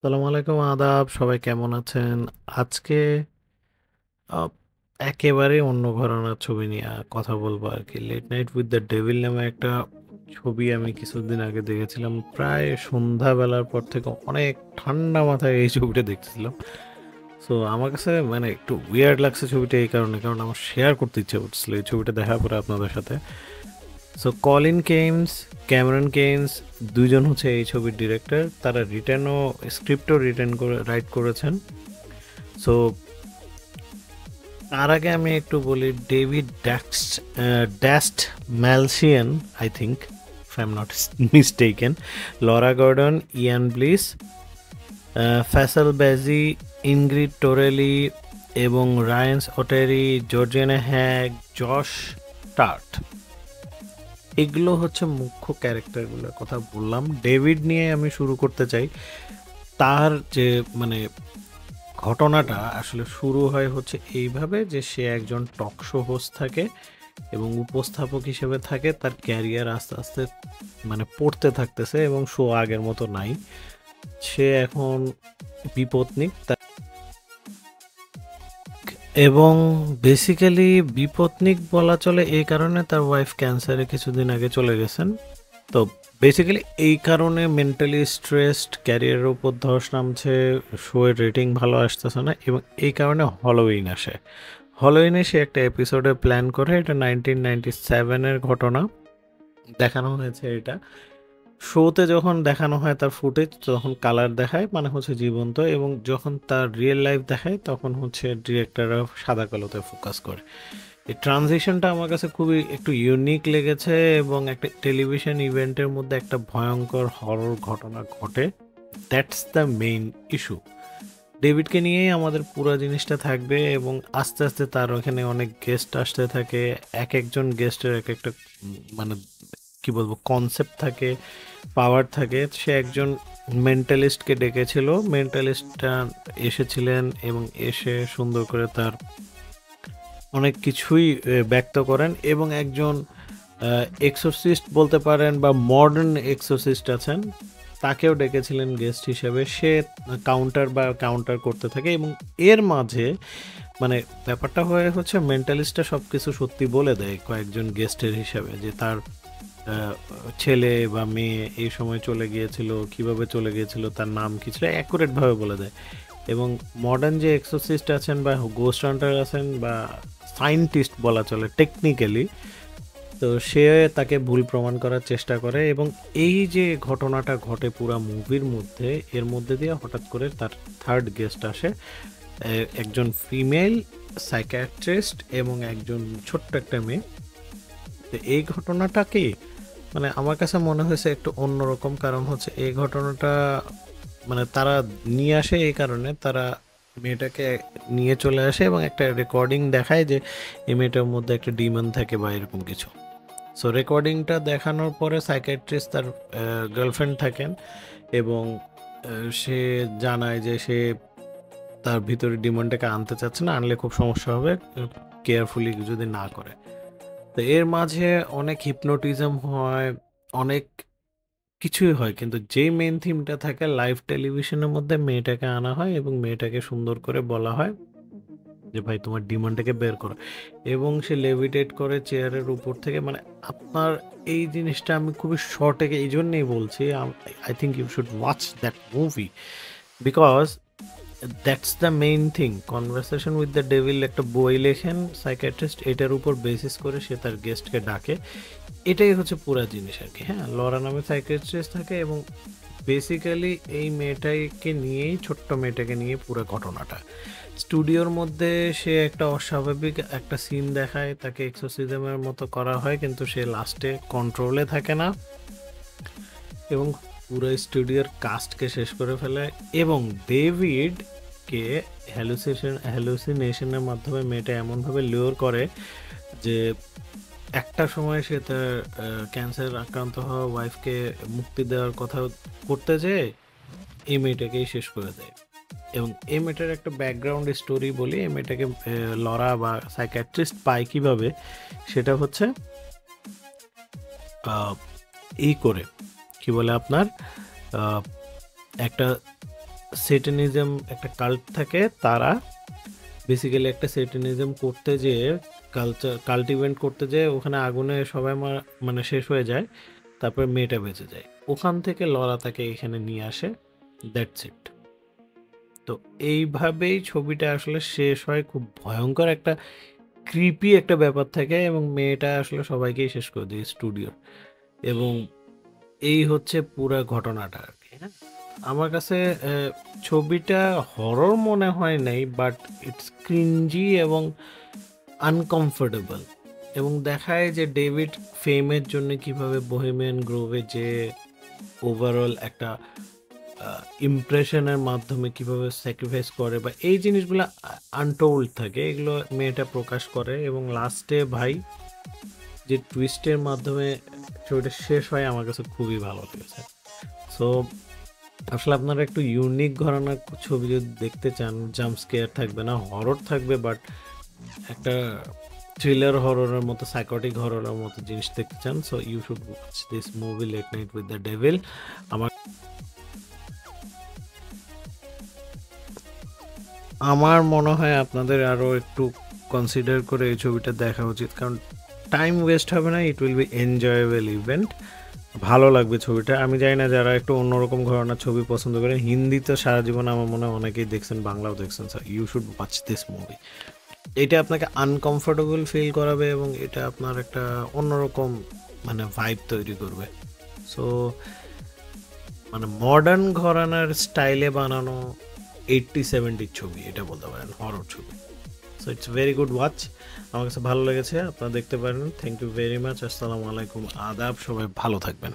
সালামু আলাইকুম, আদাব। সবাই কেমন আছেন? আজকে আ একেবারে অন্য ঘরানার ছবি নিয়ে কথা বলবো আরকি। 'Late night with the devil' নামে একটা ছবি আমি কিছুদিন আগে দেখেছিলাম। প্রায় সন্ধ্যাবেলার পর থেকে অনেক ঠান্ডা মাথায় এই ছবিটা দেখতেছিলাম। সো আমার কাছে মানে একটু উইয়ার্ড লাগছে ছবিটা এই কারণে, কারণ আমার শেয়ার করতে ইচ্ছা করতেছিল এই ছবিটা দেখার পরে আপনাদের সাথে। So Colin Keynes, Cameron Keynes ২ জন হচ্ছে এই ছবির ডিরেক্টর। তারা স্ক্রিপ্টও রাইট করেছেন। সো তার আগে আমি একটু বলি, David Dastmalchian, I think, if I am not mistaken, Laura Gordon, Ian Bliss, Fayssal Bazzi, Ingrid Torelli এবং Rhys Auteri, Georgina Haig, Josh Tart, এগুলো হচ্ছে মুখ্য ক্যারেক্টারগুলোর কথা বললাম। ডেভিড নিয়ে আমি শুরু করতে চাই। তার যে মানে ঘটনাটা আসলে শুরু হয় হচ্ছে এইভাবে যে সে একজন টক শো হোস্ট থাকে এবং উপস্থাপক হিসেবে থাকে। তার ক্যারিয়ার আস্তে আস্তে মানে পড়তে থাকতেছে এবং শো আগের মতো নাই। সে এখন বিপত্নিক এবং বেসিক্যালি বিপত্নিক বলা চলে এই কারণে তার ওয়াইফ ক্যান্সারে কিছুদিন আগে চলে গেছেন। তো বেসিক্যালি এই কারণে মেন্টালি স্ট্রেসড, ক্যারিয়ারের উপর ধস নামছে, শোয়ের রেটিং ভালো আসতেছে না এবং এই কারণে হলোউইন আসে। হলোউইনে সে একটা এপিসোডে প্ল্যান করে, এটা 1997-এর ঘটনা দেখানো হয়েছে। এটা শোতে যখন দেখানো হয় তার ফুটেজ, তখন কালার দেখায় মানে হচ্ছে জীবন্ত, এবং যখন তার রিয়েল লাইফ দেখায় তখন হচ্ছে ডিরেক্টররা সাদা কালোতে ফোকাস করে। এই ট্রানজিশনটা আমার কাছে খুবই একটু ইউনিক লেগেছে এবং একটা টেলিভিশন ইভেন্টের মধ্যে একটা ভয়ঙ্কর হরর ঘটনা ঘটে। That's the main issue. ডেভিডকে নিয়েই আমাদের পুরো জিনিসটা থাকবে এবং আস্তে আস্তে তার ওখানে অনেক গেস্ট আসতে থাকে। এক একজন গেস্টের এক একটা মানে কি বলবো কনসেপ্ট থাকে, পাওয়ার থাকে। সে একজন মেন্টালিস্টকে ডেকেছিল, মেন্টালিস্টটা এসেছিলেন এবং এসে সুন্দর করে তার অনেক কিছুই ব্যক্ত করেন এবং একজন এক্সোরসিস্ট বলতে পারেন বা মডার্ন এক্সোরসিস্ট আছেন, তাকেও ডেকেছিলেন গেস্ট হিসেবে। সে কাউন্টার করতে থাকে এবং এর মাঝে মানে ব্যাপারটা হচ্ছে মেন্টালিস্টটা সব কিছু সত্যি বলে দেয় কয়েকজন গেস্টের হিসাবে, যে তার ছেলে বা মেয়ে এই সময় চলে গিয়েছিল, কিভাবে চলে গিয়েছিল, তার নাম কি ছিল, অ্যাকুরেটভাবে বলে দেয়। এবং মডার্ন যে এক্সোরসিস্ট আছেন বা গোস্ট হান্টার আছেন বা সায়েন্টিস্ট বলা চলে টেকনিক্যালি, তো সে তাকে ভুল প্রমাণ করার চেষ্টা করে এবং এই যে ঘটনাটা ঘটে পুরা মুভির মধ্যে, এর মধ্যে দিয়ে হঠাৎ করে তার থার্ড গেস্ট আসে, একজন ফিমেল সাইকিয়াট্রিস্ট এবং একজন ছোট্ট একটা মেয়ে। তো এই ঘটনাটাকে মানে আমার কাছে মনে হয়েছে একটু অন্যরকম, কারণ হচ্ছে এই ঘটনাটা মানে তারা নিয়ে আসে এই কারণে, তারা মেয়েটাকে নিয়ে চলে আসে এবং একটা রেকর্ডিং দেখায় যে এই মেয়েটার মধ্যে একটা ডিমন থাকে বা এরকম কিছু। সো রেকর্ডিংটা দেখানোর পরে সাইকিয়াট্রিস্ট তার গার্লফ্রেন্ড থাকেন এবং সে জানায় যে সে তার ভিতরে ডিমনটাকে আনতে চাচ্ছে না, আনলে খুব সমস্যা হবে কেয়ারফুলি যদি না করে। তো এর মাঝে অনেক হিপনোটিজম হয়, অনেক কিছুই হয়, কিন্তু যেই মেইন থিমটা থাকে লাইভ টেলিভিশনের মধ্যে মেয়েটাকে আনা হয় এবং মেয়েটাকে সুন্দর করে বলা হয় যে ভাই তোমার ডিমান্ডটাকে বের করো, এবং সে লেভিটেট করে চেয়ারের উপর থেকে। মানে আপনার এই জিনিসটা আমি খুবই শর্টে এই জন্যেই বলছি, I think you should watch that movie because that's the main thing. Conversation with the devil একটা বই লেখেন সাইকিয়াট্রিস্ট, এটার উপর বেসিস করে সে তার গেস্টকে ডাকে। এটাই হচ্ছে পুরা জিনিস আর কি। হ্যাঁ, লরা নামে সাইকিয়াট্রিস্ট থাকে এবং বেসিক্যালি এই মেয়েটাকে নিয়েই, ছোট্ট মেয়েটাকে নিয়ে পুরো ঘটনাটা। স্টুডিওর মধ্যে সে একটা অস্বাভাবিক একটা সিন দেখায়, তাকে এক্সোসিজমের মতো করা হয়, কিন্তু সে লাস্টে কন্ট্রোলে থাকে না এবং পুরো স্টুডিওর কাস্টকে শেষ করে ফেলে। এবং ডেভিডকে হ্যালুসিনেশনের মাধ্যমে মেয়েটা এমনভাবে লিওর করে যে একটা সময় সে তার ক্যান্সার আক্রান্ত হওয়া ওয়াইফকে মুক্তি দেওয়ার কথা করতে যেয়ে এই মেয়েটাকেই শেষ করে দেয়। এবং এই মেয়েটার একটা ব্যাকগ্রাউন্ড স্টোরি বলি, এই মেয়েটাকে লরা বা সাইকিয়াট্রিস্ট পায় কিভাবে, সেটা হচ্ছে এই করে কি বলে আপনার একটা সেটানিজম একটা কাল্ট থাকে, তারা বেসিক্যালি একটা সেটানিজম করতে যেয়ে কাল্টিভেট করতে যেয়ে ওখানে আগুনে সবাই মানে শেষ হয়ে যায়, তারপর মেয়েটা বেঁচে যায়। ওখান থেকে লরা তাকে এখানে নিয়ে আসে, দ্যাটস ইট। তো এইভাবেই ছবিটা আসলে শেষ হয়। খুব ভয়ঙ্কর একটা ক্রিপি একটা ব্যাপার থাকে এবং মেয়েটা আসলে সবাইকেই শেষ করে দেয় স্টুডিওর। এবং এই হচ্ছে পুরো ঘটনাটা আর কি। হ্যাঁ, আমার কাছে ছবিটা হরর মনে হয় নাই, বাট ইটস ক্রিঞ্জি এবং আনকমফোর্টেবল, এবং দেখায় যে ডেভিড ফেমের জন্য কিভাবে বোহেমিয়ান গ্রোভে যে ওভারঅল একটা ইমপ্রেশনের মাধ্যমে কিভাবে স্যাক্রিফাইস করে, বা এই জিনিসগুলো আনটোল্ড থাকে, এগুলো মেয়েটা প্রকাশ করে। এবং লাস্টে ভাই যে টুইস্টের মাধ্যমে ছবিটা শেষ হয় আমার কাছে খুবই ভালো লেগেছে। সো আসলে আপনারা একটু ইউনিক ঘরানার ছবি যদি দেখতে চান, জাম্প স্কেয়ার থাকবে না, হরর থাকবে, বাট একটা থ্রিলার হররের মতো, সাইকোটিক হররের মতো জিনিস দেখতে চান, so you should watch this movie late night with the devil. আমার মনে হয় আপনাদের আরও একটু কনসিডার করে এই ছবিটা দেখা উচিত, কারণ টাইম ওয়েস্ট হবে না, it will be enjoyable event, ভালো লাগবে ছবিটা। আমি জানি না যারা একটু অন্যরকম ঘরানার ছবি পছন্দ করেন, হিন্দি তো সারা জীবন আমার মনে হয় অনেকেই দেখছেন, বাংলাও দেখছেন, so you should watch this movie. এটা আপনাকে আনকমফোর্টেবল ফিল করাবে এবং এটা আপনার একটা অন্যরকম মানে ভাইব তৈরি করবে। সো মানে মডার্ন ঘরানার স্টাইলে বানানো 80-70 ছবি এটা বলতে পারেন, হরর ছবি। So it's very good watch, আমার কাছে ভালো লেগেছে, আপনারা দেখতে পারেন। Thank you very much. আসসালামু আলাইকুম, আদাব, সবাই ভালো থাকবেন।